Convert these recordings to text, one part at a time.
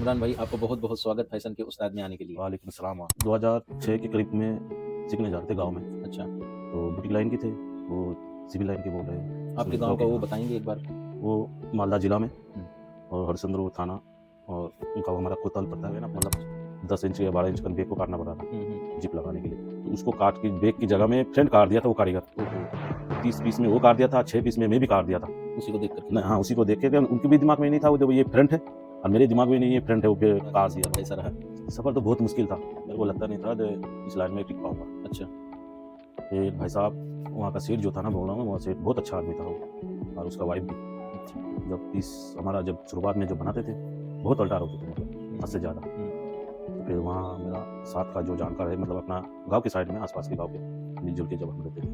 इमरान भाई, आपको बहुत-बहुत स्वागत फैशन के उस्ताद में आने के लिए। वालेकुम सलाम। 2006 के करीब में सीखने जा रहे थे गाँव में, अच्छा, तो बुटीक लाइन के थे, वो सिविल लाइन के बोल रहे हैं। आपके उसमें गाँव का के वो हाँ, बताएँगे एक बार? वो मालदा जिला में हुँ, और हरिश्चंद्रपुर थाना और गाँव हमारा कोतवाल पड़ता है ना, मतलब 10 इंच या 12 इंच का बेक को काटना पड़ा था हुँ, हुँ। जिप लगाने के लिए। तो उसको काट के बेक की जगह में फ्रंट काट दिया था वो कारीगर। ओहो! 30 पीस में वो काट दिया था, 6 पीस में मैं भी काट दिया था। उसी को देख कर के। हाँ, उसी को देख के उनके भी दिमाग में नहीं था वो जब ये फ्रंट है और मेरे दिमाग में नहीं ये फ्रंट है, वो फिर काट दिया। सफ़र कैसा रहा? सफ़र तो बहुत मुश्किल था, मेरे को लगता नहीं था जो इस लाइन में टिक पाऊँगा। अच्छा, फिर भाई साहब वहाँ का सेठ जो था ना, बोल रहा हूँ, वहाँ सेठ बहुत अच्छा आदमी था वो और उसका वाइफ भी। अच्छा। जब पीस हमारा जब शुरुआत में जो बनाते थे, बहुत अल्टार होते थे, मतलब हद से ज़्यादा। हुँ, तो फिर वहाँ मेरा साथ का जो जानकार है, मतलब अपना गाँव के साइड में, आस-पास के गाँव के, मिल-जुल के जब हम रहते थे,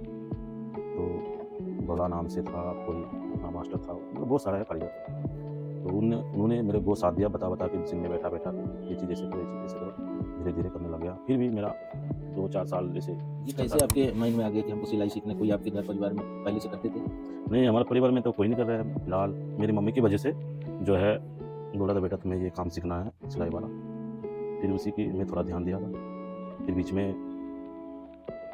तो भोला नाम से था कोई, अपना मास्टर था, मतलब बहुत सारा है कारीगर। तो उन्होंने मेरे को साथ दिया, बता-बता के मशीन में बैठा-बैठा के ये चीज़ ऐसे करो, ये चीज़ ऐसे करो। धीरे-धीरे करने लग गया। फिर भी मेरा 2-4 साल जैसे ये चलता कैसे रहा। आपके माइंड में आ गया कि हमको सिलाई सीखना है? कोई आपके घर परिवार में पहले से करते थे? नहीं, हमारे परिवार में तो कोई नहीं कर रहा है फिलहाल। मेरी मम्मी की वजह से जो है बोला था बेटा तुम्हें ये काम सीखना है सिलाई वाला। फिर उसी की मैं थोड़ा ध्यान दिया था। फिर बीच में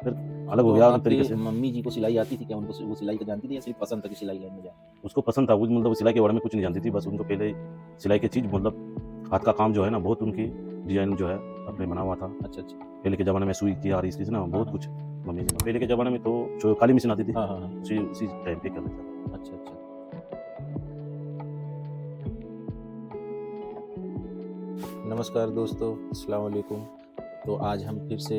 फिर अलग हो तो गया अलग आपके तरीके से। मम्मी जी को सिलाई आती थी क्या? उनको वो सिलाई का जानती थी या सिर्फ़ पसंद था कि सिलाई लाइन में जाएँ? उसको पसंद था, वो मतलब सिलाई के बारे में कुछ नहीं जानती थी। बस उनको पहले सिलाई की चीज़, मतलब हाथ का काम जो है ना, बहुत उनकी डिज़ाइन जो है अपने बना हुआ था। अच्छा, अच्छा। पहले के ज़माने में सुई की आ रही थी ना, हाँ, बहुत हाँ। कुछ मम्मी ने। पहले के ज़माने में तो जो काली मशीन आती थी, हाँ, हाँ, हाँ। उसी उसी टाइम पे कर लेता था। अच्छा, अच्छा। नमस्कार दोस्तों, अस्सलाम वालेकुम। तो आज हम फिर से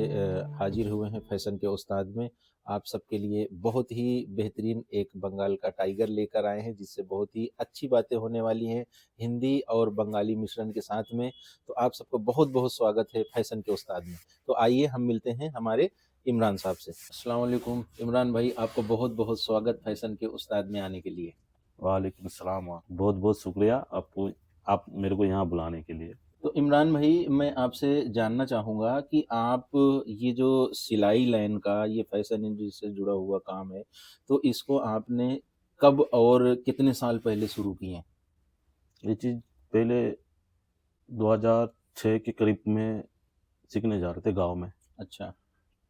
हाज़िर हुए हैं फ़ैशन के उस्ताद में। आप सबके लिए बहुत ही बेहतरीन एक बंगाल का टाइगर लेकर आए हैं, जिससे बहुत ही अच्छी बातें होने वाली हैं, हिंदी और बंगाली मिश्रण के साथ में। तो आप सबका बहुत-बहुत स्वागत है फ़ैशन के उस्ताद में। तो आइए हम मिलते हैं हमारे इमरान साहब से। अस्सलाम वालेकुम, इमरान भाई, आपको बहुत-बहुत स्वागत फ़ैशन के उस्ताद में आने के लिए। वालेकुम सलाम। बहुत-बहुत शुक्रिया आपको, आप मेरे को यहाँ बुलाने के लिए। तो इमरान भाई, मैं आपसे जानना चाहूँगा कि आप ये जो सिलाई लाइन का ये फैशन इंडस्ट्री से जुड़ा हुआ काम है, तो इसको आपने कब और कितने साल पहले शुरू किए? ये चीज़ पहले 2006 के करीब में सीखने जा रहे थे गाँव में, अच्छा,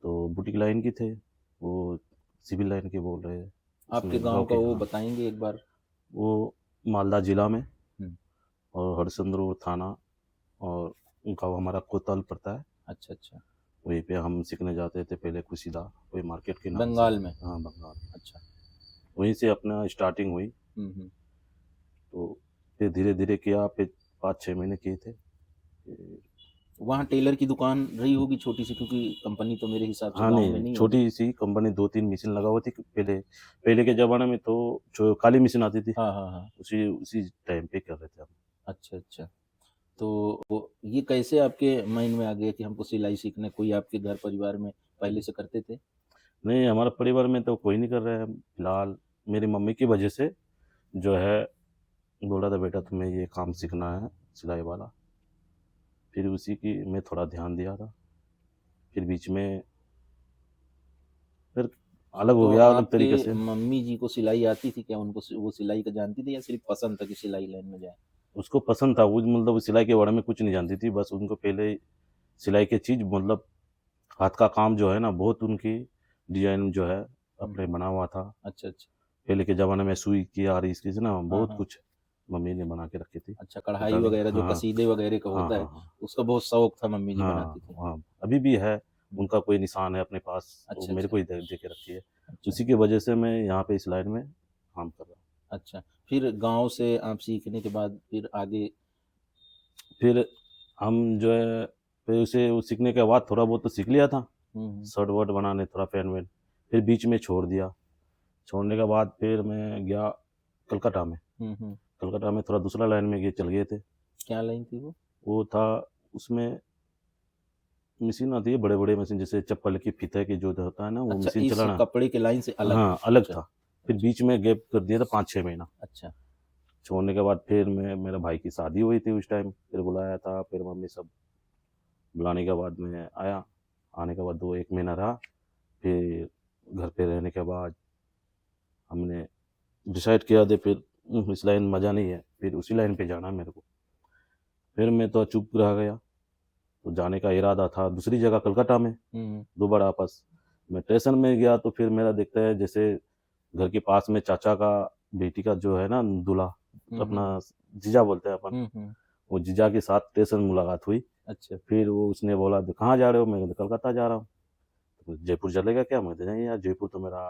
तो बुटीक लाइन की थे, वो सिविल लाइन के बोल रहे हैं, आपके उसमें गाँव गाँव का के वो हाँ, बताएँगे एक बार? वो मालदा जिला में हुँ, और हरिश्चंद्रपुर थाना और गाँव हमारा कोतवाल पड़ता है। अच्छा, अच्छा। वहीं पे हम सीखने जाते थे पहले, कुशीदा कोई मार्केट के नाम से है। बंगाल में? हाँ, बंगाल। अच्छा। वहीं से अपना स्टार्टिंग हुई, हुँ, हुँ। तो फिर धीरे-धीरे किया, फिर 5-6 महीने किए थे। फिर वहाँ टेलर की दुकान रही होगी छोटी-सी, क्योंकि कंपनी तो मेरे हिसाब से हाँ, गाँव नहीं, में नहीं, नहीं होगी। छोटी-सी कंपनी 2-3 मशीन लगा हुआ थी पहले। पहले के ज़माने में तो जो काली मशीन आती थी, हाँ, हाँ, हाँ। उसी उसी टाइम पे कर रहे थे हम। अच्छा, अच्छा। तो वो ये कैसे आपके माइंड में आ गया कि हमको सिलाई सीखना है? कोई आपके घर परिवार में पहले से करते थे? नहीं, हमारे परिवार में तो कोई नहीं कर रहा है फिलहाल। मेरी मम्मी की वजह से जो है बोला था बेटा तुम्हें ये काम सीखना है सिलाई वाला। फिर उसी की मैं थोड़ा ध्यान दिया था। फिर बीच में फिर अलग हो तो गया अलग आपके तरीके से। मम्मी जी को सिलाई आती थी क्या? उनको वो सिलाई का जानती थी या सिर्फ़ पसंद था कि सिलाई लाइन में जाएँ? उसको पसंद था, वो मतलब सिलाई के बारे में कुछ नहीं जानती थी। बस उनको पहले सिलाई की चीज़, मतलब हाथ का काम जो है ना, बहुत उनकी डिज़ाइन जो है हुँ। अपने बना हुआ था। अच्छा, अच्छा। पहले के ज़माने में सुई की आ रही थी ना, हाँ, बहुत हाँ। कुछ मम्मी ने बना के रखी थी। अच्छा, कढ़ाई पता नहीं वग़ैरह जो हाँ, कसीदे वग़ैरह का हाँ, होता है, हाँ, हाँ। उसका बहुत शौक था, मम्मी जी बनाती हाँ, थी। हाँ, अभी भी है, हुँ। उनका कोई निशान है अपने पास, वो अच्छा, मेरे अच्छा। को ही दे के रखी है। अच्छा, उसी की वजह से मैं यहाँ पे इस लाइन में काम कर रहा हूँ। अच्छा। फिर गाँव से आप सीखने के बाद फिर आगे? फिर हम जो है, फिर उसे वो सीखने के बाद थोड़ा बहुत तो सीख लिया था, हुँ, हुँ। शर्ट वर्ट बनाने, थोड़ा पैंट वैंट। फिर बीच में छोड़ दिया। छोड़ने के बाद फिर मैं गया कलकत्ता में। हुँ, हुँ। कलकत्ता में थोड़ा दूसरा लाइन में चल गए थे। क्या लाइन थी वो? वो था, उसमें मशीन आती है, बड़े-बड़े मशीन, जैसे चप्पल की फीते की जो होता है ना, वो अच्छा, मशीन इस चलाना। कपड़े के लाइन से अलग था। हाँ, अलग अच्छा, था। फिर अच्छा, बीच में गैप कर दिया था 5-6 महीना। अच्छा। छोड़ने के बाद फिर मैं, मेरा भाई की शादी हुई थी उस टाइम, फिर बुलाया था, फिर मम्मी सब बुलाने के बाद मैं आया। आने के बाद 2-1 महीना रहा, फिर घर पे रहने के बाद हमने डिसाइड किया, फिर इस लाइन मज़ा नहीं है, फिर उसी लाइन पे जाना है मेरे को। फिर मैं तो चुप रह गया। तो जाने का इरादा था दूसरी जगह कलकत्ता में, हुँ, दोबारा वापस। मैं स्टेशन में गया तो फिर मेरा देखता है जैसे घर के पास में चाचा का बेटी का जो है ना दूल्हा, हुँ, हुँ, अपना जीजा बोलते हैं अपन, हुँ, हुँ। वो जीजा के साथ स्टेशन में मुलाकात हुई। अच्छा। फिर वो उसने बोला, "तो कहाँ जा रहे हो?" मैं कहा, "कलकत्ता जा रहा हूँ।" तो जयपुर चलेगा क्या? मैं कहा, "नहीं यार, जयपुर तो मेरा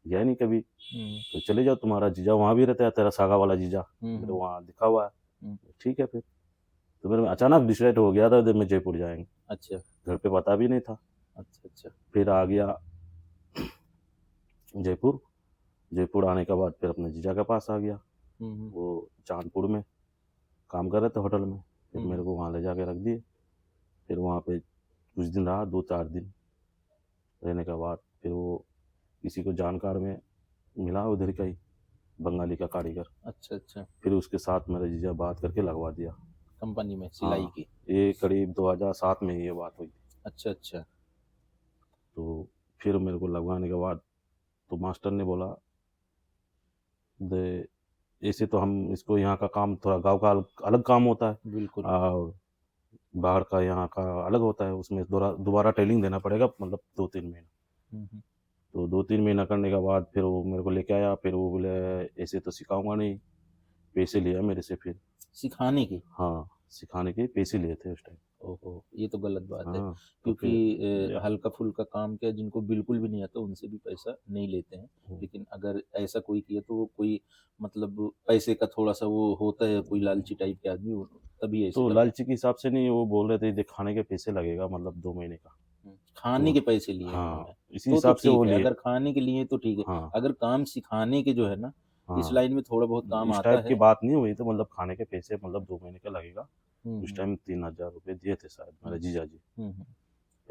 गया नहीं कभी।" हुँ, तो चले जाओ, तुम्हारा जीजा वहाँ भी रहता है, तेरा सागा वाला जीजा, हुँ, मेरे हुँ, वहाँ दिखा हुआ है। हुँ। ठीक है फिर। तो फिर मैं अचानक डिसाइड हो गया था कि मैं जयपुर जाएँगे। अच्छा, घर पे पता भी नहीं था। अच्छा, अच्छा। फिर आ गया जयपुर। जयपुर आने के बाद फिर अपने जीजा के पास आ गया। हुँ, हुँ, वो चाँदपुर में काम कर रहे थे होटल में। फिर हुँ, मेरे हुँ। को वहाँ ले जाके रख दिए। फिर वहाँ पे कुछ दिन रहा, 2-4 दिन रहने के बाद फिर वो किसी को जानकार में मिला उधर का ही, बंगाली का कारीगर। अच्छा, अच्छा। फिर उसके साथ मेरा जीजा बात करके लगवा दिया। कंपनी में सिलाई हाँ, की। ये करीब 2007 में ये बात हुई। अच्छा, अच्छा। तो फिर मेरे को लगवाने के बाद तो मास्टर ने बोला, दे ऐसे तो हम इसको यहाँ का काम थोड़ा गाँव का अलग काम होता है बिल्कुल। और बाहर का यहाँ का अलग होता है, उसमें दोबारा ट्रेनिंग देना पड़ेगा, मतलब 2-3 महीना। हुँ, हुँ। तो 2-3 महीना करने के बाद फिर वो मेरे को लेके आया, फिर वो बोले ऐसे तो सिखाऊँगा नहीं, पैसे लिया मेरे से फिर। सिखाने की? हाँ, सिखाने के पैसे लिए थे उस टाइम। ओहो! ये तो गलत बात है, हाँ, तो क्योंकि फिर हल्का-फुल्का काम क्या जिनको बिल्कुल भी नहीं आता उनसे भी पैसा नहीं लेते हैं। हुँ, लेकिन अगर ऐसा कोई किया तो वो कोई मतलब पैसे का थोड़ा-सा वो होता है, कोई लालची टाइप के आदमी वो तभी ऐसे तो करता है। लालची के हिसाब से नहीं, वो बोल रहे थे ये खाने के पैसे लगेगा मतलब 2 महीने का। खाने तो के पैसे लिए हाँ, उन्होंने, इसी तो हिसाब से वो ठीक है, लिए। अगर खाने के लिए तो ठीक है। हाँ, अगर काम सिखाने के जो है ना, इस हाँ, लाइन में थोड़ा बहुत काम इस आता टाइप की है। बात नहीं हुई, तो मतलब खाने के पैसे मतलब 2 महीने का लगेगा। हुँ, उस हुँ, टाइम 3000 रुपए दिए थे शायद मेरे हुँ, जीजाजी। हुँ, हुँ।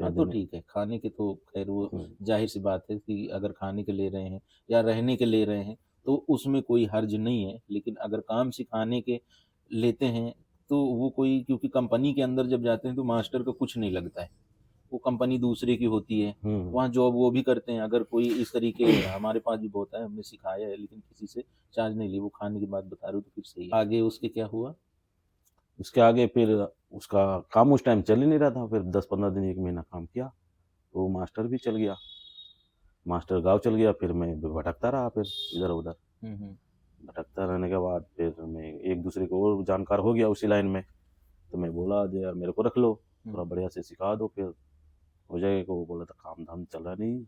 फिर हाँ, तो देने ठीक है, खाने के तो ख़ैर वो हुँ, ज़ाहिर-सी बात है कि अगर खाने के ले रहे हैं या रहने के ले रहे हैं, तो उसमें कोई हर्ज नहीं है। लेकिन अगर काम सिखाने के लेते हैं, तो वो कोई क्योंकि कंपनी के अंदर जब जाते हैं तो मास्टर का कुछ नहीं लगता है। वो कंपनी दूसरे की होती है, हुँ। वहाँ जॉब वो भी करते हैं। अगर कोई इस तरीके हमारे पास भी बहुत है, हमने सिखाया है लेकिन किसी से चार्ज नहीं ली, वो खाने की बात बता रहे हो तो फिर सही है। आगे उसके क्या हुआ? उसके आगे फिर उसका काम उस टाइम चल ही नहीं रहा था, फिर 10-15 दिन 1 महीना काम किया, तो वो मास्टर भी चल गया। मास्टर गाँव चल गया, फिर मैं भटकता रहा फिर इधर-उधर। हुँ, हुँ, भटकता रहने के बाद फिर मैं एक-दूसरे को और जानकार हो गया उसी लाइन में। तो मैं बोला, "जी यार मेरे को रख लो, हुँ, थोड़ा बढ़िया से सिखा दो फिर हो जाएगा।" वो बोला था, "काम-धाम चल रहा नहीं,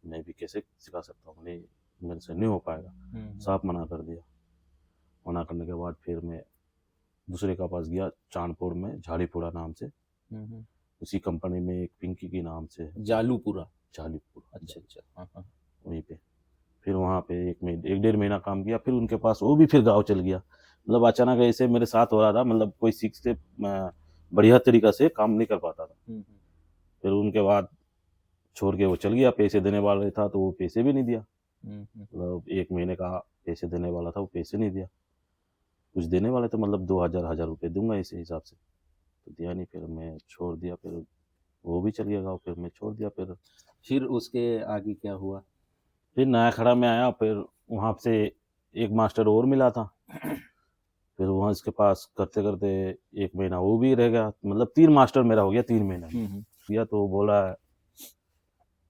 मैं भी कैसे सिखा सकता हूँ? नहीं, मेरे से नहीं हो पाएगा।" हुँ, हुँ, साफ मना कर दिया। मना करने के बाद फिर मैं दूसरे के पास गया चाँदपुर में, झाड़ीपुरा नाम से। हुँ, हुँ। उसी कंपनी में एक पिंकी के नाम से है, जालूपुरा। झाड़ीपुर, अच्छा, अच्छा। हाँ, हाँ। वहीं पे। फिर वहाँ पे 1 डेढ़ महीना काम किया, फिर उनके पास वो भी फिर गाँव चल गया। मतलब अचानक ऐसे मेरे साथ हो रहा था, मतलब कोई सीख से बढ़िया तरीक़ा से काम नहीं कर पाता था। हुँ, हुँ, फिर उनके बाद छोड़ के वो चल गया, पैसे देने वाला था तो वो पैसे भी नहीं दिया। हुँ, हुँ। मतलब 1 महीने का पैसे देने वाला था, वो पैसे नहीं दिया। कुछ देने वाले थे मतलब 2000 1000 रुपए दूँगा इस हिसाब से, तो दिया नहीं, फिर मैं छोड़ दिया, फिर वो भी चल गया गाँव, फिर मैं छोड़ दिया फिर। फिर उसके आगे क्या हुआ? फिर नया खड़ा में आया, फिर वहाँ से एक मास्टर और मिला था। फिर वहाँ इसके पास करते-करते 1 महीना वो भी रह गया, मतलब 3 मास्टर मेरा हो गया 3 महीने में। हुँ, हुँ। गया तो बोला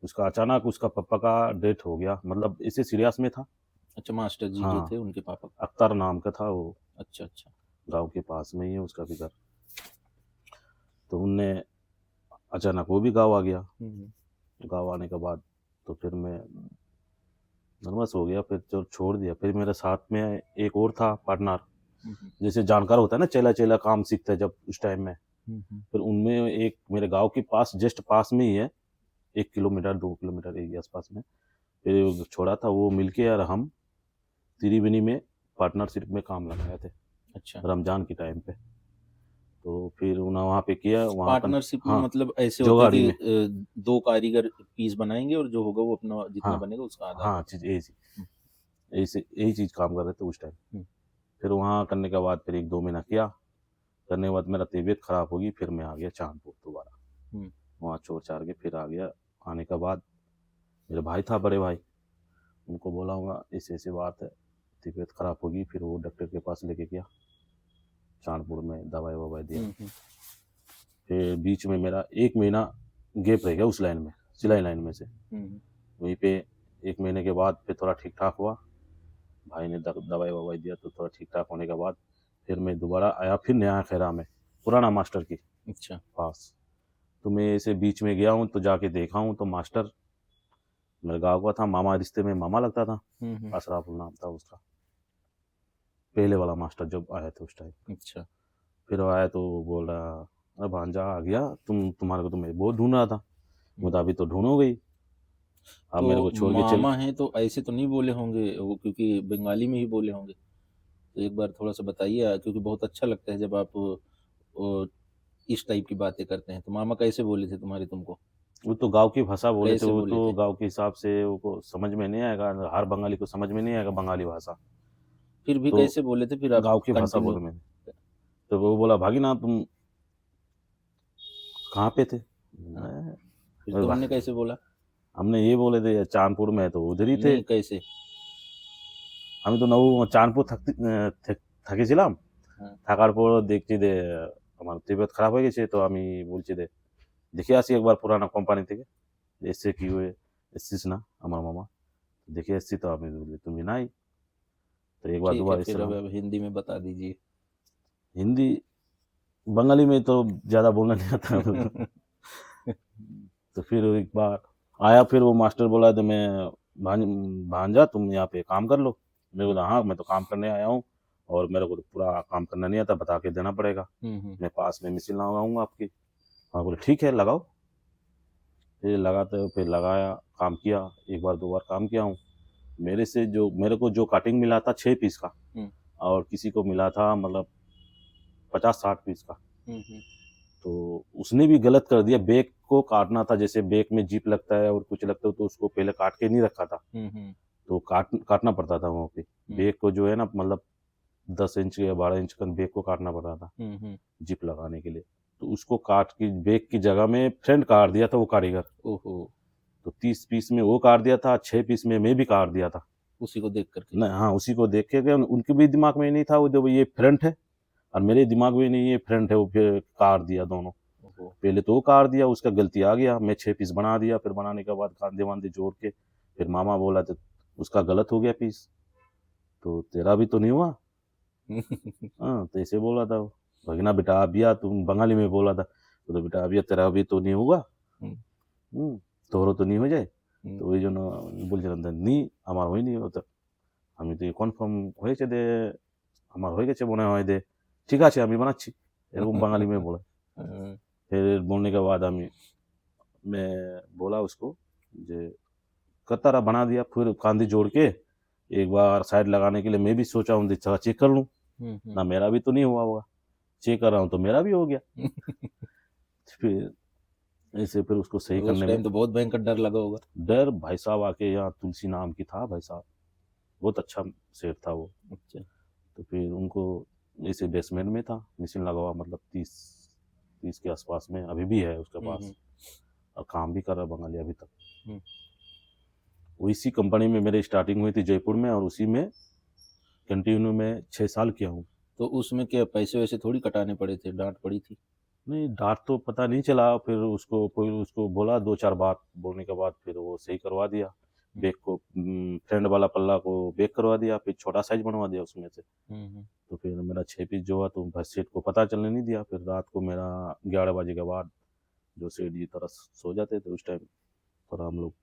उसका अचानक उसका पापा का डेथ हो गया, मतलब ऐसे सीरियस में था। अच्छा, मास्टर जी जो थे हाँ, उनके पापा। अख्तर नाम का था वो, अच्छा, अच्छा। गाँव के पास में ही है उसका भी घर। तो उनने अचानक वो भी गाँव आ गया। हुँ, हुँ। गाँव आने के बाद तो फिर मैं नर्वस हो गया, फिर तो छोड़ दिया। फिर मेरे साथ में एक और था पार्टनर, हुँ, हुँ। जैसे जानकार होता है ना, चेला-चेला काम सीखता है जब उस टाइम में। हुँ, हुँ। फिर उनमें एक मेरे गाँव के पास जस्ट पास में ही है, 1 किलोमीटर 2 किलोमीटर के आस-पास में। फिर छोड़ा था वो मिलके और हम त्रिवेणी में पार्टनरशिप में काम लगाए थे, अच्छा, रमज़ान के टाइम पे। तो फिर वहाँ पे किया वहाँ का। पार्टनरशिप में हाँ, मतलब ऐसे होता है जोगाड़ी कि में। 2 कारीगर पीस बनाएँगे और जो होगा वो अपना जितना हाँ, बनेगा उसका आधा-आधा। हाँ, चीज़ यही चीज़ हुँ, यही चीज़ काम कर रहे थे उस टाइम। हुँ, फिर वहाँ करने के बाद फिर 1-2 महीना किया, करने के बाद मेरा तबीयत ख़राब हो गई, फिर मैं आ गया चाँदपुर दोबारा। हुँ, वहाँ छोड़-छाड़ के फिर आ गया। आने के बाद मेरा भाई था, बड़े भाई, उनको बोला होगा ऐसे-ऐसे बात है, तबीयत ख़राब होगी, फिर वो डॉक्टर के पास लेके गया। चांदपुर में दवाई ववाई दिया। हुँ, हुँ। फिर बीच में मेरा 1 महीना गैप रह गया उस लाइन में, सिलाई लाइन में से। हुँ, हुँ। वहीं पे 1 महीने के बाद फिर थोड़ा ठीक-ठाक हुआ। भाई ने दवाई ववाई दिया तो थोड़ा ठीक-ठाक होने के बाद फिर मैं दोबारा आया फिर नया खैरा में, पुराना मास्टर के अच्छा। पास। तो मैं ऐसे बीच में गया हूँ तो जाके देखा हूँ तो मास्टर मेरे गाँव का था, मामा रिश्ते में मामा लगता था, हुँ, हुँ। अशराफुल नाम था उसका। पहले वाला मास्टर जब आया था उस टाइम। अच्छा। फिर वो आया तो वो बोल रहा, "अरे भांजा आ गया, तुम्हारे को तो मैं बहुत ढूँढ रहा था।" मैं हुँ। तो अभी तो ढूँढोगे ही, अब तो मेरे को छोड़ के चल। मामा हैं तो ऐसे तो नहीं बोले होंगे वो, क्योंकि बंगाली में ही बोले होंगे। तो एक बार थोड़ा-सा बताइए, क्योंकि बहुत अच्छा लगता है जब आप इस टाइप की बातें करते हैं। तो मामा कैसे बोले थे तुम्हारे तुमको? वो तो गाँव की भाषा बोले थे, कैसे वो बोले तो थे? गाँव के हिसाब से वो को समझ में नहीं आएगा, हर बंगाली को समझ में नहीं आएगा बंगाली भाषा। फिर भी तो कैसे बोले थे फिर आप गाँव की भाषा कंटिन्यू? बोले मैंने। तो वो बोला, "भागीना तुम कहाँ पे थे?" हाँ, मैं फिर अरे तुमने वाह! कैसे बोला? हमने ये बोले थे चाँदपुर में तो उधर ही थे। नहीं, कैसे? আমি তো নবম চাঁদপুর থাকেছিলাম। हाँ। থাকার পর দেখছি যে আমার তবিয়ত খারাপ হয়ে গেছে। তো আমি বলছি যে, "দেখে আসি একবার পুরানা কোম্পানি থেকে। এসছে কি হয়ে এসছিস না?" আমার মামা। দেখে এসছি তো আমি বলি, "তুমি নাই।" তো একবার ठीक है, দুবার फिर এসেছিলাম। अब हिंदी में बता दीजिए। हिंदी बंगाली में तो ज़्यादा बोलना नहीं आता हम लोग को। तो फिर एक बार आया फिर वो मास्टर बोला तो मैं भांज भांजा तुम यहाँ पे काम कर लो। मैं बोला हाँ, मैं तो काम करने आया हूँ और मेरे को तो पूरा काम करना नहीं आता, बता के देना पड़ेगा। हुँ, हुँ। मैं पास में मशीन लगाऊँगा आपकी। हाँ, बोले ठीक है लगाओ। फिर लगाते हो फिर लगाया, काम किया, एक बार 2 बार काम किया हूँ। मेरे को जो कटिंग मिला था 6 पीस का हुँ, और किसी को मिला था मतलब 50-60 पीस का। हुँ, हुँ। तो उसने भी गलत कर दिया, बेक को काटना था, जैसे बेक में जिप लगता है और कुछ लगता है तो उसको पहले काट के नहीं रखा था। हुँ, हुँ। तो काटना पड़ता था वहाँ पे। हुँ, बेक को जो है ना मतलब 10 इंच या 12 इंच का बेक को काटना पड़ता था, हुँ, हुँ। जिप लगाने के लिए। तो उसको काट के बेक की जगह में फ्रंट काट दिया था वो कारीगर। ओहो! तो 30 पीस में वो काट दिया था, 6 पीस में मैं भी काट दिया था। उसी को देख कर के। न हाँ, उसी को देख के गए, उनके भी दिमाग में नहीं था वो जो ये फ्रंट है और मेरे दिमाग में नहीं ये फ्रंट है, वो फिर काट दिया दोनों। ओहो! पहले तो वो काट दिया, उसका गलती आ गया, मैं 6 पीस बना दिया, फिर बनाने के बाद कांदे-वांदे जोड़ के, फिर मामा बोला तो उसका गलत हो गया पीस, तो तेरा भी तो नहीं हुआ? हाँ, तो ऐसे बोला था वो। भगना बेटा अबिया तुम बंगाली में बोला था, तो बेटा अबिया तेरा भी तो नहीं हुआ? হুম, হুম, তোরও তো নি হয়ে যায়? হুম, তো ওইজন্য বলছিলাম যে, "নি, আমার হয়নি ওটা। আমি তো কনফার্ম হয়েছে যে আমার হয়ে গেছে মনে হয় যে, ঠিক আছে আমি বানাচ্ছি।" এরকম বাঙালি মেয়ে বলে। हाँ, फिर बोलने के बाद मैं बोला उसको जे करता रहा, बना दिया, फिर कांदी जोड़ के एक बार साइड लगाने के लिए मैं भी सोचा हूँ चला चेक कर लूँ, हुँ, हुँ। ना मेरा भी तो नहीं हुआ होगा, चेक कर रहा हूँ तो मेरा भी हो गया। फिर ऐसे फिर उसको सही उस करने में टाइम तो बहुत भयंकर डर लगा होगा। डर भाई साहब आके यहाँ तुलसी नाम की था भाई साहब, बहुत अच्छा सेठ था वो। अच्छा। तो फिर उनको ऐसे बेसमेंट में था, मशीन लगा हुआ मतलब 30 के आसपास में अभी भी है उसके हुँ, पास हुँ, और काम भी कर रहा है बंगाली अभी तक। हुँ। वो इसी कंपनी में मेरी स्टार्टिंग हुई थी जयपुर में और उसी में कंटिन्यू मैं 6 साल किया हूँ। तो उसमें क्या पैसे-वैसे थोड़ी कटाने पड़े थे, डाँट पड़ी थी? नहीं डाँट तो पता नहीं चला, फिर उसको कोई उसको बोला 2-4 बात बोलने के बाद फिर वो सही करवा दिया। हुँ, बैक को फ्रंट वाला पल्ला को बैक करवा दिया, फिर छोटा साइज़ बनवा दिया उसमें से। हुँ, हुँ। तो फिर मेरा 6 पीस जो हुआ तो बस सेठ को पता चलने नहीं दिया, फिर रात को मेरा 11 बजे के बाद जो सेठ जी थोड़ा सो जाते थे उस टाइम, थोड़ा हम लोग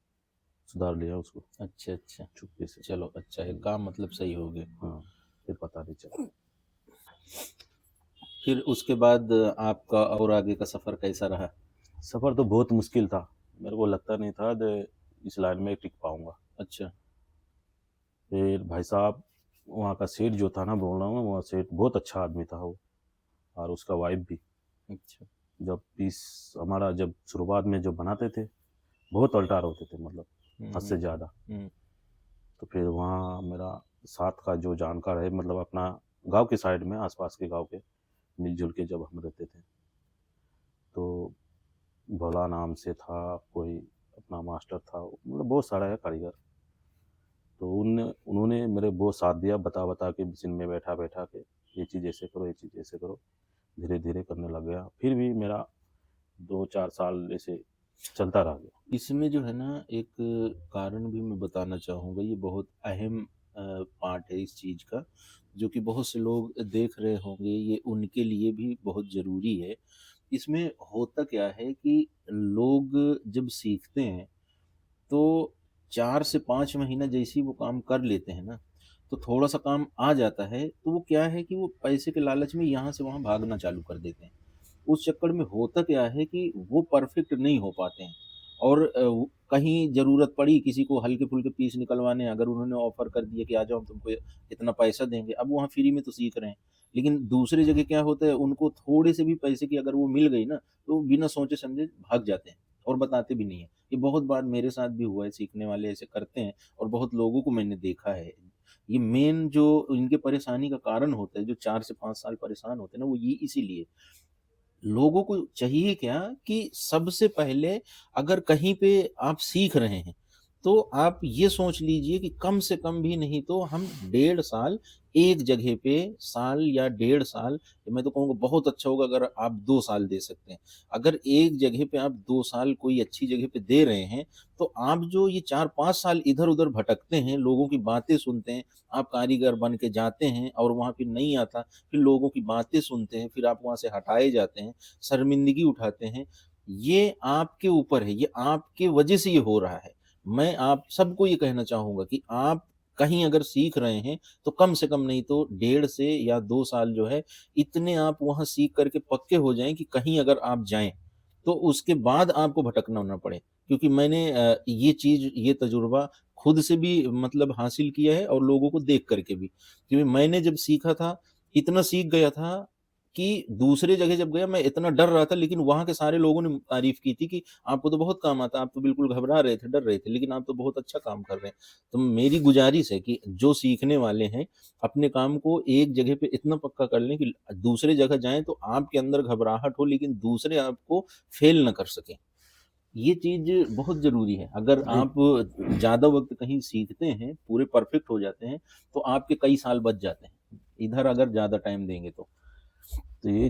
सुधार लिया उसको अच्छा, अच्छा। चुपके से। चलो अच्छा है, हुँ, काम मतलब सही हो गया। हाँ, फिर पता नहीं चला। फिर उसके बाद आपका और आगे का सफ़र कैसा रहा? सफ़र तो बहुत मुश्किल था, मेरे को लगता नहीं था कि इस लाइन में टिक पाऊँगा। अच्छा। फिर भाई साहब वहाँ का सेठ जो था ना बोल रहा हूँ, वहाँ सेठ बहुत अच्छा आदमी था वो और उसका वाइफ भी। अच्छा। जब पीस हमारा जब शुरुआत में जो बनाते थे, बहुत अल्टार होते थे मतलब हुँ, हद हुँ, से ज़्यादा। हुँ, तो फिर वहाँ मेरा साथ का जो जानकार है मतलब अपना गाँव के साइड में आस-पास के गाँव के मिल-जुल के जब हम रहते थे, तो भोला नाम से था, कोई अपना मास्टर था, मतलब बहुत सारा है कारीगर। तो उन्होंने मेरे बहुत साथ दिया बता-बता के मशीन में बैठा-बैठा के। ये चीज़ ऐसे करो, ये चीज़ ऐसे करो। धीरे-धीरे करने लग गया। फिर भी मेरा 2-4 साल ऐसे चलता रह गया। इसमें जो है ना एक कारण भी मैं बताना चाहूँगा, ये बहुत अहम पार्ट है इस चीज़ का, जो कि बहुत से लोग देख रहे होंगे, ये उनके लिए भी बहुत ज़रूरी है। इसमें होता क्या है कि लोग जब सीखते हैं, तो 4 से 5 महीना जैसे ही वो काम कर लेते हैं ना, तो थोड़ा-सा काम आ जाता है, तो वो क्या है कि वो पैसे के लालच में यहाँ से वहाँ भागना चालू कर देते हैं। उस चक्कर में होता क्या है कि वो परफेक्ट नहीं हो पाते हैं और वो कहीं ज़रूरत पड़ी किसी को हल्के-फुल्के पीस निकलवाने, अगर उन्होंने ऑफ़र कर दिया कि आ जाओ हम तुमको इतना पैसा देंगे, अब वहाँ फ्री में तो सीख रहे हैं। लेकिन दूसरी जगह क्या होता है, उनको थोड़े से भी पैसे की अगर वो मिल गई ना, तो बिना सोचे-समझे भाग जाते हैं और बताते भी नहीं हैं। ये बहुत बार मेरे साथ भी हुआ है, सीखने वाले ऐसे करते हैं और बहुत लोगों को मैंने देखा है। ये मेन जो इनके परेशानी का कारण होता है, जो 4 से 5 साल परेशान होते हैं ना, वो ये इसीलिए लोगों को चाहिए क्या कि सबसे पहले अगर कहीं पे आप सीख रहे हैं, तो आप ये सोच लीजिए कि कम से कम भी नहीं तो हम 1.5 साल एक जगह पे साल या 1.5 साल, मैं तो कहूँगा बहुत अच्छा होगा अगर आप 2 साल दे सकते हैं। अगर एक जगह पे आप 2 साल कोई अच्छी जगह पे दे रहे हैं, तो आप जो ये 4-5 साल इधर-उधर भटकते हैं, लोगों की बातें सुनते हैं, आप कारीगर बन के जाते हैं और वहाँ पे नहीं आता, फिर लोगों की बातें सुनते हैं, फिर आप वहाँ से हटाए जाते हैं। शर्मिंदगी उठाते हैं, ये आपके ऊपर है, ये आपके वजह से ये हो रहा है। मैं आप सबको ये कहना चाहूँगा कि आप कहीं अगर सीख रहे हैं, तो कम से कम नहीं तो 1.5 से या 2 साल जो है, इतने आप वहाँ सीख कर के पक्के हो जाएँ कि कहीं अगर आप जाएँ, तो उसके बाद आपको भटकना ना पड़े। क्योंकि मैंने ये चीज़, ये तजुर्बा खुद से भी मतलब हासिल किया है और लोगों को देख कर के भी। क्योंकि मैंने जब सीखा था, इतना सीख गया था कि दूसरे जगह जब गया मैं इतना डर रहा था, लेकिन वहाँ के सारे लोगों ने तारीफ़ की थी कि आपको तो बहुत काम आता है, आप तो बिल्कुल घबरा रहे थे, डर रहे थे, लेकिन आप तो बहुत अच्छा काम कर रहे हैं। तो मेरी गुज़ारिश है कि जो सीखने वाले हैं, अपने काम को एक जगह पे इतना पक्का कर लें कि दूसरे जगह जाएँ तो आपके अंदर घबराहट हो, लेकिन दूसरे आपको फ़ेल ना कर सकें। ये चीज़ बहुत ज़रूरी है। अगर जी। आप ज़्यादा वक़्त कहीं सीखते हैं, पूरे परफ़ेक्ट हो जाते हैं, तो आपके कई साल बच जाते हैं। इधर अगर ज़्यादा टाइम देंगे तो। तो ये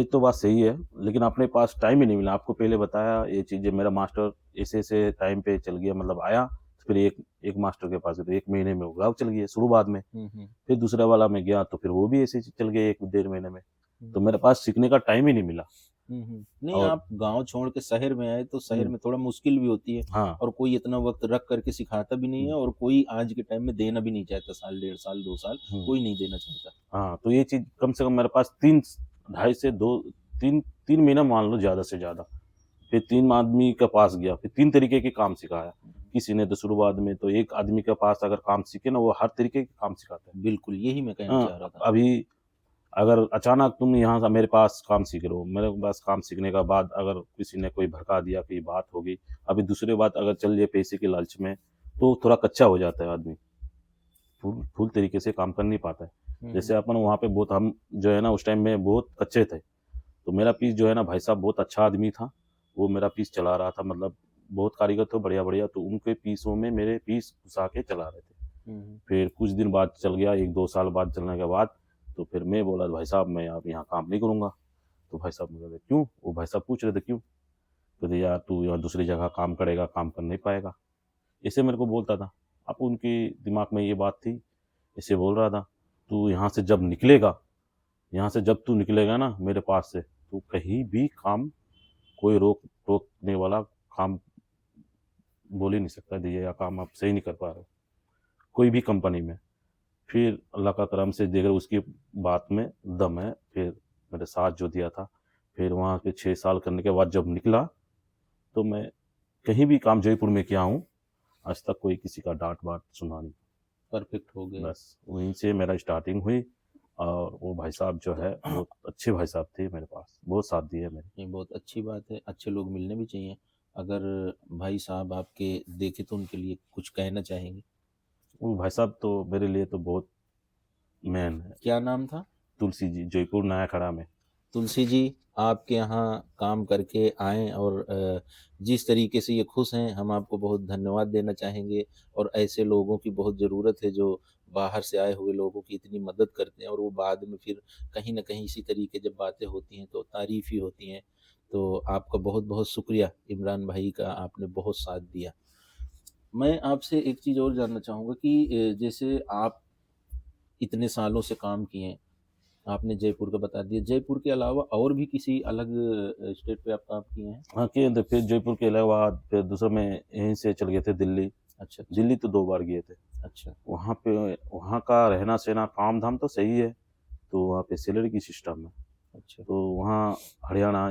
तो बात सही है, लेकिन अपने पास टाइम ही नहीं मिला। आपको पहले बताया ये चीज़ें, मेरा मास्टर ऐसे-ऐसे टाइम पे चल गया, मतलब आया, फिर एक मास्टर के पास गया तो 1 महीने में वो गाँव चल गए शुरुआत में। हुँ, हुँ। फिर दूसरे वाला में गया तो फिर वो भी ऐसे ही चल गए 1 डेढ़ महीने में। हुँ। तो मेरे पास सीखने का टाइम ही नहीं मिला। हुँ, हुँ। नहीं, और आप गाँव छोड़ के शहर में आए, तो शहर हुँ, में थोड़ा मुश्किल भी होती है हाँ, और कोई इतना वक़्त रख कर के सिखाता भी नहीं है हुँ, और कोई आज के टाइम में देना भी नहीं चाहता, साल, 1.5 साल, 2 साल, हुँ। कोई नहीं देना चाहता। हाँ, तो ये चीज़ कम से कम मेरे पास 3 ढाई से 2 3 महीना मान लो ज़्यादा से ज़्यादा। फिर 3 आदमी के पास गया, फिर 3 तरीके के काम सिखाया। किसी ने तो शुरुआत में तो एक आदमी के पास अगर काम सीखे ना, वो हर तरीके के काम सिखाता है। बिल्कुल, यही मैं कहना चाह रहा था। अभी अगर अचानक तुम यहाँ से मेरे पास काम सीख रहे हो, मेरे पास काम सीखने के बाद अगर किसी ने कोई भड़का दिया, कोई बात हो गई, अभी दूसरी बात अगर चल जाए पैसे के लालच में, तो थोड़ा कच्चा हो जाता है आदमी। फुल फुल तरीके से काम कर नहीं पाता है। हुँ, हुँ। जैसे अपन वहाँ पे बहुत हम जो है ना उस टाइम में बहुत कच्चे थे। तो मेरा पीस जो है ना भाई साहब बहुत अच्छा आदमी था। वो मेरा पीस चला रहा था, मतलब बहुत कारीगर थे बढ़िया-बढ़िया, तो उनके पीसों में मेरे पीस घुसा के चला रहे थे। हुँ, हुँ। फिर कुछ दिन बाद चल गया, 1-2 साल बाद चलने के बाद, तो फिर मैं बोला भाई साहब मैं अब यहाँ काम नहीं करूँगा। तो भाई साहब ने बोले क्यों? वो भाई साहब पूछ रहे थे क्यों? कहते यार तू यहाँ दूसरी जगह काम करेगा, काम कर नहीं पाएगा। ऐसे मेरे को बोलता था। अब उनके दिमाग में ये बात थी, ऐसे बोल रहा था, तू यहाँ से जब तू निकलेगा ना मेरे पास से, तू कहीं भी काम कोई रोकने वाला काम बोल ही नहीं सकता, ये या काम आप सही नहीं कर पा रहे हो, कोई भी कंपनी में। फिर अल्लाह का करम से देख रहे उसकी बात में दम है, फिर मेरे साथ जो दिया था, फिर वहाँ पे 6 साल करने के बाद जब निकला, तो मैं कहीं भी काम जयपुर में किया हूँ, आज तक कोई किसी का डाँट-वाट सुना नहीं। परफेक्ट हो गए। बस वहीं से मेरा स्टार्टिंग हुई और वो भाई साहब जो है बहुत अच्छे भाई साहब थे मेरे पास, बहुत साथ दिए मेरे। ये बहुत अच्छी बात है, अच्छे लोग मिलने भी चाहिए। अगर भाई साहब आपके देखें तो उनके लिए कुछ कहना चाहेंगे? वो भाई साहब तो मेरे लिए तो बहुत मेन है। क्या नाम था? तुलसी जी, जयपुर नया खड़ा में। तुलसी जी, आपके यहाँ काम करके आएँ और जिस तरीके से ये खुश हैं, हम आपको बहुत धन्यवाद देना चाहेंगे और ऐसे लोगों की बहुत ज़रूरत है जो बाहर से आए हुए लोगों की इतनी मदद करते हैं और वो बाद में फिर कहीं न कहीं इसी तरीके जब बातें होती हैं तो तारीफ़ ही होती हैं। तो आपका बहुत-बहुत शुक्रिया इमरान भाई का, आपने बहुत साथ दिया। मैं आपसे एक चीज़ और जानना चाहूँगा कि जैसे आप इतने सालों से काम किए हैं, आपने जयपुर का बता दिया, जयपुर के अलावा और भी किसी अलग स्टेट पे आप काम किए हैं? हाँ, किए थे। फिर जयपुर के अलावा फिर दूसरा में यहीं से चले गए थे दिल्ली। अच्छा, अच्छा, दिल्ली तो 2 बार गए थे। अच्छा, वहाँ पे वहाँ का रहना-सहना, काम-धाम तो सही है, तो वहाँ पे सैलरी की सिस्टम है। अच्छा। तो वहाँ हरियाणा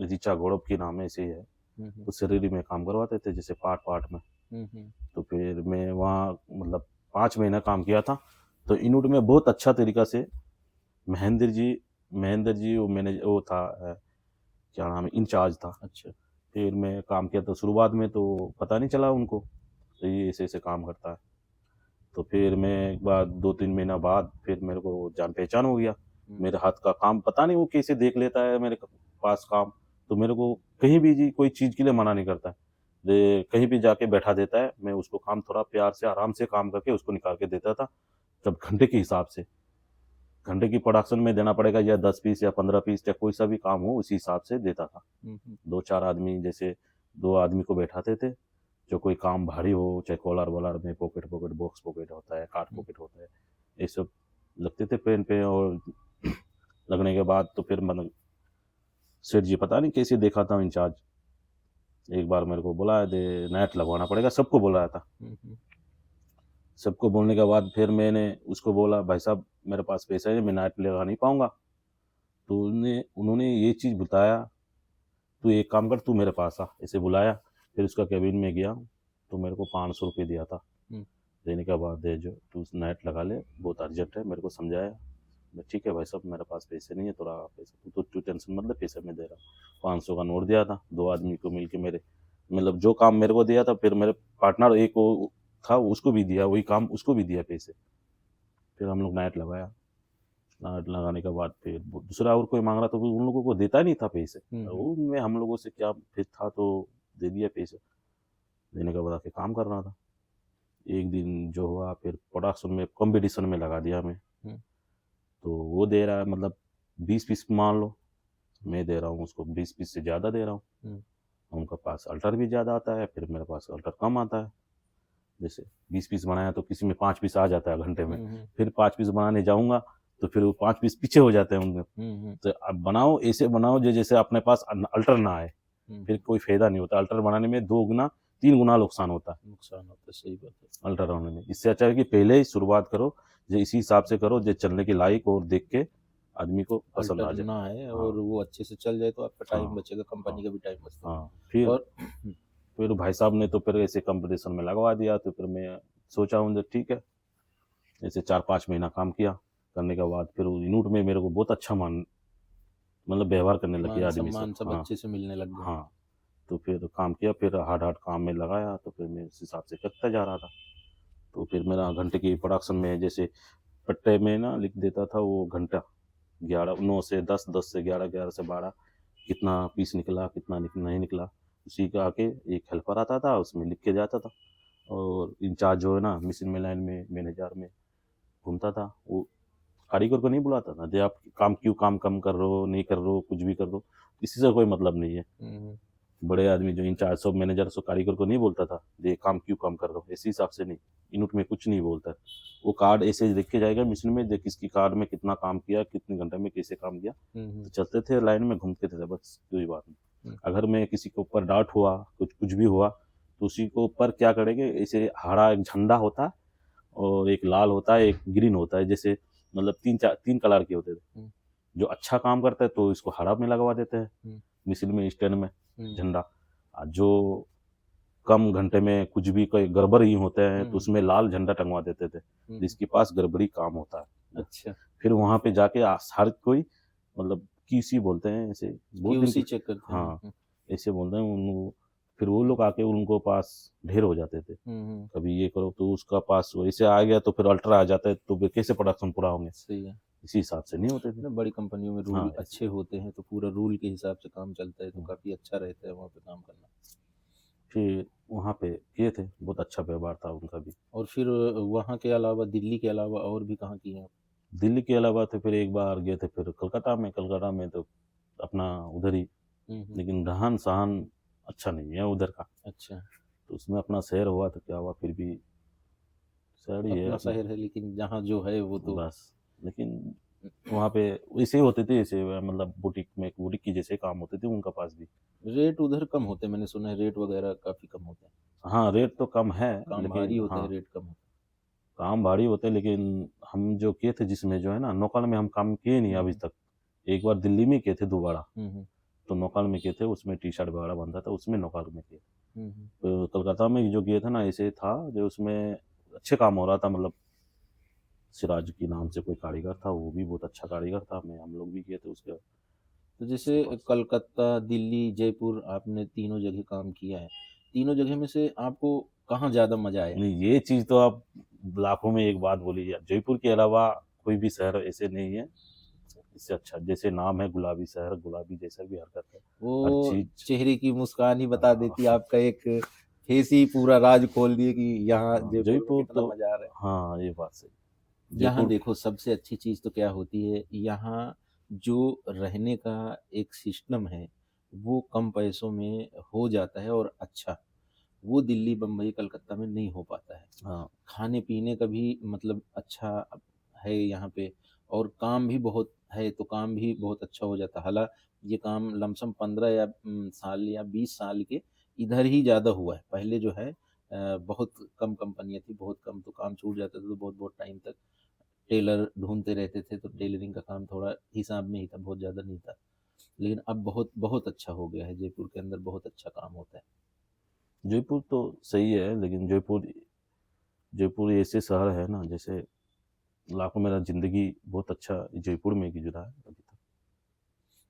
ऋचा गौरव के नाम ऐसे ही है, हुँ, हुँ, तो सैलरी में काम करवाते थे जैसे पार्ट-पार्ट में। हुँ, हुँ, तो फिर मैं वहाँ मतलब 5 महीना काम किया था। तो इनवुड में बहुत अच्छा तरीका से महेंद्र जी वो वो था क्या नाम है, इंचार्ज था। अच्छा, फिर मैं काम किया तो शुरुआत में तो पता नहीं चला उनको, तो ये ऐसे-ऐसे काम करता है। तो फिर मैं एक बार 2-3 महीना बाद फिर मेरे को जान-पहचान हो गया। हुँ, मेरे हाथ का काम पता नहीं वो कैसे देख लेता है मेरे पास काम, तो मेरे को कहीं भी जी कोई चीज़ के लिए मना नहीं करता है। कहीं भी जाके बैठा देता है, मैं उसको काम थोड़ा प्यार से आराम से काम करके उसको निकाल के देता था। जब घंटे के हिसाब से, घंटे की प्रोडक्शन में देना पड़ेगा या 10 पीस या 15 पीस या कोई सा भी काम हो उसी हिसाब से देता था। हुँ, हुँ, 2-4 आदमी जैसे 2 आदमी को बैठाते थे, जो कोई काम भारी हो, चाहे कॉलर-वॉलर में पॉकेट-वॉकेट, बॉक्स पॉकेट होता है, कार्ड हुँ, पॉकेट होता है, ये सब लगते थे पेन पे और लगने के बाद तो फिर मतलब सेठ जी पता नहीं कैसे देखा था इंचार्ज, एक बार मेरे को बुलाया दे नेट लगवाना पड़ेगा, सबको बुलाया था। हुँ, हुँ, सबको बोलने के बाद फिर मैंने उसको बोला, भाई साहब मेरे पास पैसा है, मैं नेट लगा नहीं पाऊँगा। तो उन्होंने उन्होंने ये चीज़ बताया, तू एक काम कर, तू मेरे पास आ, ऐसे बुलाया। फिर उसका केबिन में गया, तो मेरे को ₹500 दिया था। हुँ, देने के बाद दे जो तू नेट लगा ले, बहुत अर्जेंट है, मेरे को समझाया। मैं ठीक है भाई साहब मेरे पास पैसे नहीं है, थोड़ा पैसा तू टेंशन मत ले, पैसे मैं दे रहा हूँ। 500 का नोट दिया था, 2 आदमी को मिल के मेरे मतलब जो काम मेरे को दिया था, फिर मेरे पार्टनर एक वो था उसको भी दिया, वही काम उसको भी दिया पैसे। फिर हम लोग नेट लगाया। नेट लगाने के बाद फिर वो दूसरा और कोई माँग रहा था, तो उन लोगों को देता नहीं था पैसे। हुँ, हुँ, उनमें हम लोगों से क्या फिर था, तो दे दिया पैसे। देने के बाद आके काम कर रहा था। एक दिन जो हुआ फिर प्रोडक्शन में कॉम्पिटिशन में लगा दिया मैं। हुँ, तो वो दे रहा है मतलब 20 पीस मान लो, मैं दे रहा हूँ उसको 20 पीस से ज़्यादा दे रहा हूँ। हुँ, उनके पास अल्टर भी ज़्यादा आता है, फिर मेरे पास अल्टर कम आता है। जैसे 20 पीस बनाया तो किसी में 5 पीस आ जाता है घंटे में। हुँ, हुँ, फिर 5 पीस बनाने जाऊँगा, तो फिर वो 5 पीस पीछे हो जाते हैं उनमें। हुँ, हुँ, तो अब बनाओ ऐसे बनाओ जो जैसे अपने पास अल्टर ना आए, हुँ, फिर कोई फ़ायदा नहीं होता। अल्टर बनाने में 2 गुना 3 गुना नुकसान होता है, नुकसान होता है, सही बात है। अल्टर होने में। इससे अच्छा है कि पहले ही शुरुआत करो, जो इसी हिसाब से करो जो चलने के लायक और देख के आदमी को पसंद आ अल्टर जाए। ना आए और हाँ, वो अच्छे से चल जाए तो आपका टाइम हाँ, बचेगा, हाँ, कंपनी का भी टाइम बचता है। हाँ। फिर और फिर भाई साहब ने तो फिर ऐसे कॉम्पिटिशन में लगवा दिया, तो फिर मैं सोचा हूँ ठीक है, ऐसे 4-5 महीना काम किया। करने के बाद फिर वो यूनिट में मेरे को बहुत अच्छा मतलब व्यवहार करने लग गया आदमी सब। मान-सम्मान सब हाँ, अच्छे से मिलने लग गया। हाँ। तो फिर काम किया, फिर हार्ड-हार्ड काम में लगाया, तो फिर मैं उस हिसाब से करता जा रहा था। तो फिर मेरा घंटे की प्रोडक्शन में जैसे पट्टे में ना लिख देता था वो घंटा, 11 9 से 10, 10 से 11, 11 से 12 कितना पीस निकला, कितना नहीं निकला। उसी का आके एक हेल्पर आता था, उसमें लिख के जाता था। और इंचार्ज जो है ना मशीन में, लाइन में, मैनेजर में घूमता था। वो कारीगर को नहीं बुलाता था, "जे आप काम कम कर रहे हो, नहीं कर रहे हो, कुछ भी कर रहे हो।" किसी से कोई मतलब नहीं है। हुँ, हुँ, बड़े आदमी जो इंचार्ज सब मैनेजर सब कारीगर को नहीं बोलता था, "ये काम क्यों कम कर रहे हो?" इसी हिसाब से नहीं, यूनिट में कुछ नहीं बोलता है। वो कार्ड ऐसे लिख के जाएगा मशीन में, जे किसकी कार्ड में कितना काम किया, कितने घंटे में कैसे काम किया। हुँ, तो हुँ, चलते थे लाइन में, घूमते थे बस, कोई बात नहीं। हुँ, अगर मैं किसी के ऊपर डाउट हुआ, कुछ कुछ भी हुआ, तो उसी के ऊपर क्या करेंगे, ऐसे हरा एक झंडा होता है और एक लाल होता है, एक ग्रीन होता है, जैसे मतलब 3 कलर के होते थे। हुँ, जो अच्छा काम करता है तो इसको हरा में लगवा देते हैं, हुँ, मिसल में, स्टैंड में हुँ, झंडा। जो कम घंटे में कुछ भी कोई गड़बड़ ही होते हैं, तो हुँ, उसमें लाल झंडा टंगवा देते थे, हुँ, हुँ, जिसके पास गड़बड़ी काम होता है वो। अच्छा, फिर वहाँ पे जाके हर कोई मतलब QC बोलते हैं ऐसे, बहुत दिन क्यूसी की। चेक करते हैं। हाँ, हुँ, ऐसे बोलते हैं उन फिर वो लोग आके उनको पास ढेर हो जाते थे। हुँ, हुँ, कभी ये करो तो उसका पास वैसे आ गया, तो फिर अल्ट्रा आ जाता है, तो फिर कैसे प्रोडक्शन पूरा होंगे। सही है। इसी हिसाब से नहीं होते थे। ना बड़ी कंपनियों में रूल हाँ, अच्छे होते हैं, तो पूरा रूल के हिसाब से काम चलता है, तो हुँ। काफ़ी अच्छा रहता है वहाँ पे काम करना। फिर वहाँ पे किए थे, बहुत अच्छा व्यवहार था उनका भी। और फिर वहाँ के अलावा, दिल्ली के अलावा और भी कहाँ किए आप? दिल्ली के अलावा तो फिर एक बार गए थे फिर कलकत्ता में तो अपना उधर ही, हुँ, हुँ। लेकिन रहन-सहन अच्छा नहीं है उधर का। अच्छा, तो उसमें अपना शहर हुआ तो क्या हुआ, फिर भी शहर ही है अपना अपना, शहर है लेकिन जहाँ जो है वो तो बस। लेकिन वहाँ पे वैसे ही होते थे, जैसे मतलब बुटीक की जैसे काम होते थे उनका पास भी। रेट उधर कम होते हैं, मैंने सुना है रेट वगैरह काफ़ी कम होते हैं। हाँ, रेट तो कम है, काम भारी लेकिन होते हैं, हाँ, रेट कम होता काम भारी होते हैं, लेकिन हम जो किए थे जिसमें जो है ना, नौकल में हम काम किए है। नहीं हुँ, अभी हुँ। तक। एक बार दिल्ली में किए थे दोबारा, हुँ, हुँ। तो नौकल में किए थे, उसमें टी-शर्ट वगैरह बनता था, उसमें नौकल में किए। हुँ, हुँ। तो कलकत्ता में जो किए थे ना, ऐसे था जो उसमें अच्छे काम हो रहा था, मतलब सिराज के नाम से कोई कारीगर था, वो भी बहुत अच्छा कारीगर था, हम लोग भी किए थे उसके तो उसके जैसे पास। कलकत्ता, दिल्ली, जयपुर आपने तीनों जगह काम किया है। तीनों जगह में से आपको कहाँ ज़्यादा मज़ा आया? नहीं, ये चीज़ तो आप लाखों में एक बात बोली है। जयपुर के अलावा कोई भी शहर ऐसे नहीं है, इससे अच्छा। जैसे नाम है गुलाबी शहर, गुलाबी जैसा भी हरकत है, हर वो चीज़। चेहरे की मुस्कान ही बता हाँ, देती है, आपका एक फेस ही पूरा राज खोल दिए कि यहाँ हाँ, जयपुर में जयपुर कितना तो मज़ा आ रहा है। हाँ, ये बात सही। यहाँ जयपुर देखो सबसे अच्छी चीज़ तो क्या होती है, यहाँ जो रहने का एक सिस्टम है, वो कम पैसों में हो जाता है और अच्छा। वो दिल्ली, बम्बई, कलकत्ता में नहीं हो पाता है। हाँ, खाने-पीने का भी मतलब अच्छा है यहाँ पे, और काम भी बहुत है, तो काम भी बहुत अच्छा हो जाता है। ये काम लमसम 15 या साल या 20 साल के इधर ही ज़्यादा हुआ है। पहले जो है बहुत कम कंपनियाँ थी, बहुत कम तो काम छूट जाता था, तो बहुत-बहुत टाइम तक टेलर ढूँढते रहते थे, तो टेलरिंग का काम थोड़ा हिसाब में ही था, बहुत ज़्यादा नहीं था। लेकिन अब बहुत बहुत अच्छा हो गया है, जयपुर के अंदर बहुत अच्छा काम होता है। जयपुर तो सही है, लेकिन जयपुर जयपुर ऐसे शहर है ना, जैसे लाखों मेरा ज़िंदगी बहुत अच्छा जयपुर में गुज़रा है अभी तक।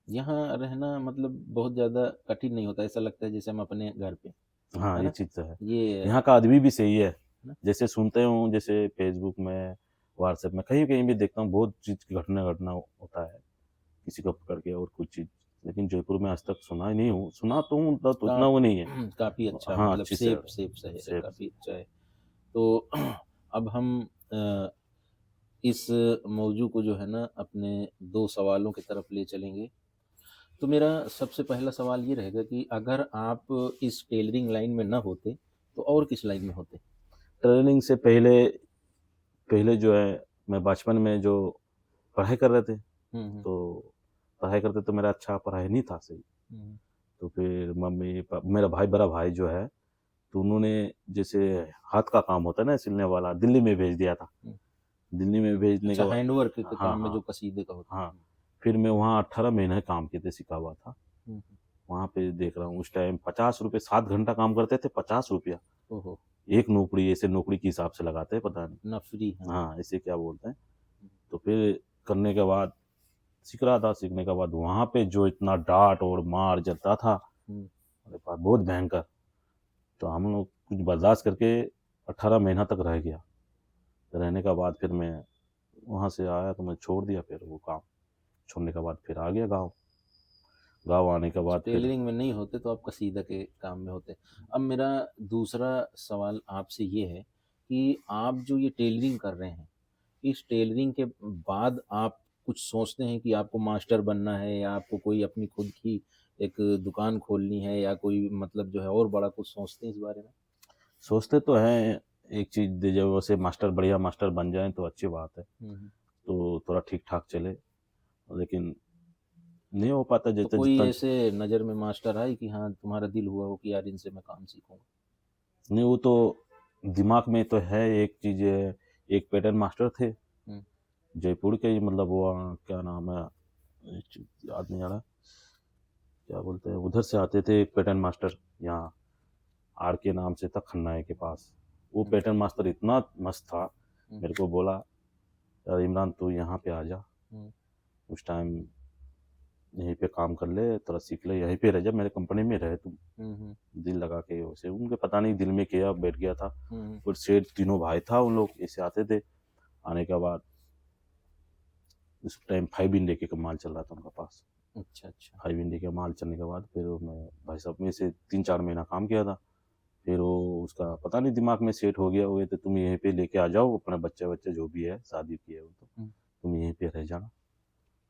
यहाँ रहना मतलब बहुत ज़्यादा कठिन नहीं होता, ऐसा लगता है जैसे हम अपने घर पे, हाँ, है ये ना? चीज़ तो है। ये है यहाँ का आदमी भी सही है। ना? जैसे सुनते हूँ, जैसे फ़ेसबुक में, व्हाट्सएप में, कहीं-कहीं भी देखता हूँ, बहुत चीज़ की घटना घटना होता है, किसी को पकड़ के और कुछ चीज़। लेकिन जयपुर में आज तक सुना ही नहीं हूँ, सुना तो हूँ मतलब तो का उतना वो नहीं है। काफ़ी अच्छा हाँ, मतलब अच्छी सेफ शहर सेफ है, शहर है, सेफ। काफ़ी अच्छा है। तो अब हम इस मौजू को जो है ना अपने 2 सवालों की तरफ ले चलेंगे। तो मेरा सबसे पहला सवाल ये रहेगा कि अगर आप इस टेलरिंग लाइन में ना होते, तो और किस लाइन में होते? ट्रेनिंग से पहले पहले जो है, मैं बचपन में जो पढ़ाई कर रहे थे, हुँ, हुँ। तो पढ़ाई करते तो मेरा अच्छा पढ़ाई नहीं था सही। हुँ, तो फिर मेरा भाई, बड़ा भाई जो है, तो उन्होंने जैसे हाथ का काम होता है ना सिलने वाला, दिल्ली में भेज दिया था। हुँ। दिल्ली में भेजने के अच्छा, बाद, हैंडवर्क के हाँ, काम में जो हाँ, कसीदे का होता हाँ। है। फिर मैं वहाँ 18 महीने काम किए थे, सीखा हुआ था। हुँ, हुँ। वहाँ पे देख रहा हूँ उस टाइम ₹50, 7 घंटा काम करते थे, ₹50। ओहो! एक नौकरी, ऐसे नौकरी के हिसाब से लगाते हैं, पता नहीं। नफ़री, हाँ। हाँ, ऐसे क्या बोलते हैं। हुँ, तो फिर करने के बाद सीख रहा था, सीखने के बाद वहाँ पे जो इतना डाँट और मार चलता था, हुँ। अरे बाप! बहुत भयंकर। तो हम लोग कुछ बर्दाश्त करके 18 महीना तक रह गया। रहने के बाद फिर मैं वहाँ से आया तो मैं छोड़ दिया फिर वो काम। छोड़ने के बाद फिर आ गया गाँव। गाँव आने के अच्छा, बाद फिर टेलरिंग में नहीं होते तो आप कसीदा के काम में होते। अब मेरा दूसरा सवाल आपसे ये है कि आप जो ये टेलरिंग कर रहे हैं, इस टेलरिंग के बाद आप कुछ सोचते हैं कि आपको मास्टर बनना है, या आपको कोई अपनी खुद की एक दुकान खोलनी है, या कोई मतलब जो है और बड़ा कुछ सोचते हैं इस बारे में? सोचते तो हैं एक चीज़, जब वैसे मास्टर, बढ़िया मास्टर बन जाएँ तो अच्छी बात है। हुँ, हुँ। तो थोड़ा ठीक-ठाक चले, लेकिन नहीं हो पाता तो जितना कोई जितना ऐसे नज़र में मास्टर आए कि हाँ, तुम्हारा दिल हुआ हो कि यार इनसे मैं काम सीखूँगा? नहीं, वो तो दिमाग में तो है एक चीज़। एक पैटर्न मास्टर थे, हुँ, जयपुर के ही, मतलब वो क्या नाम है, एक चीज़ याद नहीं आ रहा, क्या बोलते हैं, उधर से आते थे एक पैटर्न मास्टर, यहाँ आर के नाम से था, खन्नाए के पास। वो हुँ, पैटर्न मास्टर इतना मस्त था, हुँ, मेरे को बोला, "यार इमरान, तू यहाँ पे आ जा, हुँ, उस टाइम यहीं पे काम कर ले, थोड़ा सीख ले, यहीं पे रह जा, मेरे कंपनी में रह तू, हुँ, हुँ, दिल लगा के।" वैसे उनके पता नहीं दिल में क्या बैठ गया था। हुँ, हुँ। और सेठ तीनों भाई था, उन लोग ऐसे आते थे। आने के बाद उस टाइम 5 इंडिया का माल चल रहा था उनका पास। अच्छा, अच्छा। 5 इंडिया का माल चलने के बाद फिर मैं भाई साहब में से 3-4 महीना काम किया था। फिर वो उसका पता नहीं दिमाग में सेट हो गया, वो तो तुम यहीं पे लेके आ जाओ अपना बच्चा-वच्चा जो भी है, शादी की है वो तो, हुँ, तुम यहीं पे रह जाना।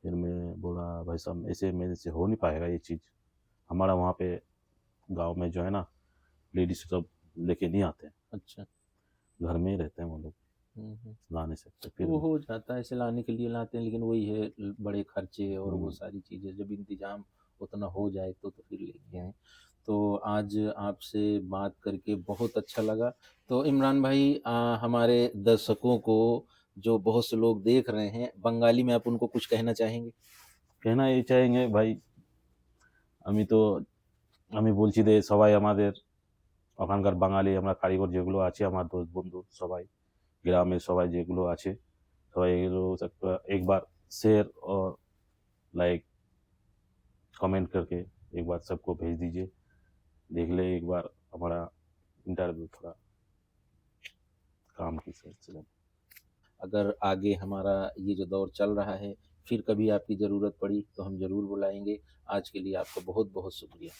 फिर मैं बोला भाई साहब ऐसे मेरे से हो नहीं पाएगा ये चीज़। हमारा वहाँ पे गाँव में जो है ना, लेडीज़ सब लेके नहीं आते हैं, अच्छा। घर में ही रहते हैं वो लोग हुँ, हुँ। लाने से। तो फिर वो हो जाता है, ऐसे लाने के लिए लाते हैं, लेकिन वही है बड़े खर्चे और वो हुँ, सारी चीज़ें जब इंतज़ाम उतना हो जाए तो फिर लेके आएँ। तो आज आपसे बात करके बहुत अच्छा लगा। तो इमरान भाई हमारे दर्शकों को जो बहुत से लोग देख रहे हैं, बंगाली में आप उनको कुछ कहना चाहेंगे? कहना ये चाहेंगे भाई, আমি তো আমি বলছি যে সবাই আমাদের ওখানকার বাঙালি আমরা কারিগর যেগুলো আছে আমার দোস্ত বন্ধু সবাই, গ্রামের সবাই যেগুলো আছে, সবাই এগুলো একটা একবার शेयर और लाइक कमेंट करके एक बार सबको भेज दीजिए। देख ले एक बार हमारा इंटरव्यू थोड़ा काम की सिलसिले में। अगर आगे हमारा ये जो दौर चल रहा है, फिर कभी आपकी ज़रूरत पड़ी तो हम ज़रूर बुलाएँगे। आज के लिए आपका बहुत-बहुत शुक्रिया।